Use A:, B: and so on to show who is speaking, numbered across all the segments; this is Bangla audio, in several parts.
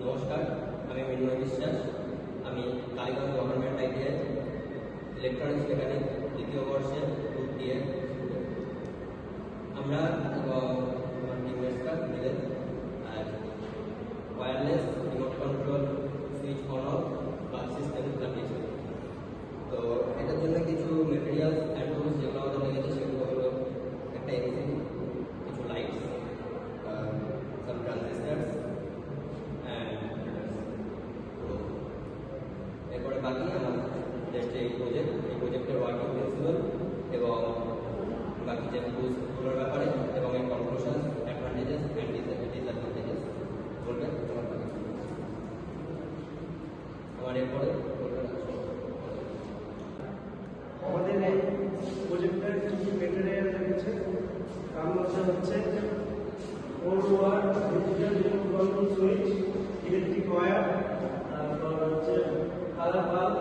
A: নমস্কার, আমি মৃন্ময় বিশ্বাস। আমি Kaliganj government ITI electronics mechanic দ্বিতীয় বর্ষে গ্রুপ ডি এর স্টুডেন্ট। আমরা আমার টিমমেটসরা মিলে আর wireless remote control switch on off plug system লাগিয়েছি। তো এটার জন্য কিছু মেটেরিয়ালস অ্যান্ড টুলস যেগুলো আমাদের লেগেছে সেগুলো হলো একটা এমসিবি, কিছু লাইটস, সাম ট্রানজিস্টার্স অ্যান্ড এরপরে বাকি আমার জাস্ট এই প্রজেক্টের ওয়ার্কিং প্রিন্সিপাল এবং বাকি যে টুলসগুলোর ব্যাপারে এবং এর কনক্লুশন, অ্যাডভান্টেজেস অ্যান্ড ডিসঅ্যাডভান্টেজেস বলবেন আমার এরপরে
B: আমাদের এই প্রজেক্টের কি মেটেরিয়াল লেগেছে তার মধ্যে হচ্ছে wire digital remote control switch, electric wire, তারপর হচ্ছে কালার বাল্ব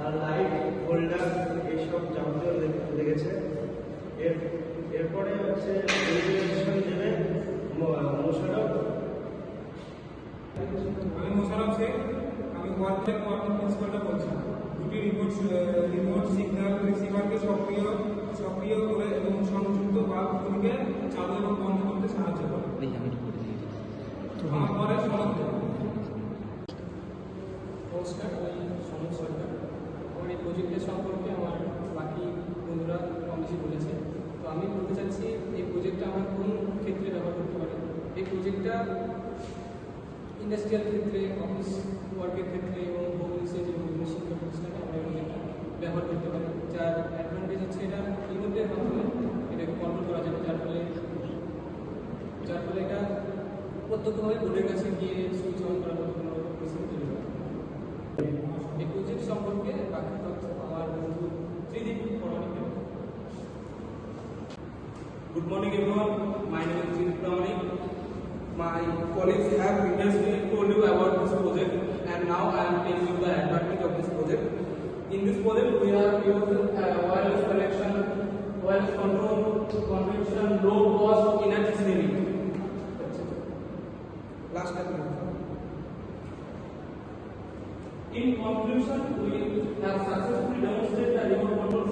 B: আর লাইট হোল্ডার, এইসব যাবতীয় লেগেছে। এরপরে হচ্ছে রেগুলেশন দেবে মোশারফ।
C: আমি মোশারফ শেখ, আমি ওয়ার্কিং প্রিন্সিপালটা বলছি। দুটি রিমোট সিগন্যাল রিসিভারকে সক্রিয় করে এবং সংযুক্ত বাল্বগুলিকে চালু এবং বন্ধ করতে সাহায্য করে। আমার পরে সনদ দেব।
D: নমস্কার, আমি সনদ সরকার। আমার এই প্রজেক্টের সম্পর্কে আমার বাকি বন্ধুরা কম বেশি বলেছে। তো আমি বলতে চাচ্ছি এই প্রজেক্টটা আমরা কোন ক্ষেত্রে ব্যবহার করতে পারি। এই প্রজেক্টটা ইন্ডাস্ট্রিয়াল ক্ষেত্রে, অফিস ওয়ার্কের ক্ষেত্রে এবং হোম ইউসেজ এবং বিভিন্ন শিক্ষা প্রতিষ্ঠানে আমরা এই প্রজেক্টটা ব্যবহার করতে পারি। যার অ্যাডভান্টেজ হচ্ছে এটা রিমোটের মাধ্যমে এটাকে কন্ট্রোল করা যাবে, যার ফলে এটা প্রত্যক্ষভাবে বোর্ডের কাছে গিয়ে সুইচ অন করার মতো কোনো পরিস্থিতি তৈরি হবে। এই প্রজেক্ট সম্পর্কে বাকি তথ্য আমার বন্ধু ত্রিদীপ প্রমাণিক দেবে।
E: Good morning everyone, my name is Jit Pramanik. My colleagues have previously told you about this project and now I am telling you the advantage of this project. In this project we have used wireless connection, wireless control, convention, low cost, energy saving. Last step. In conclusion, we have successfully demonstrated the remote control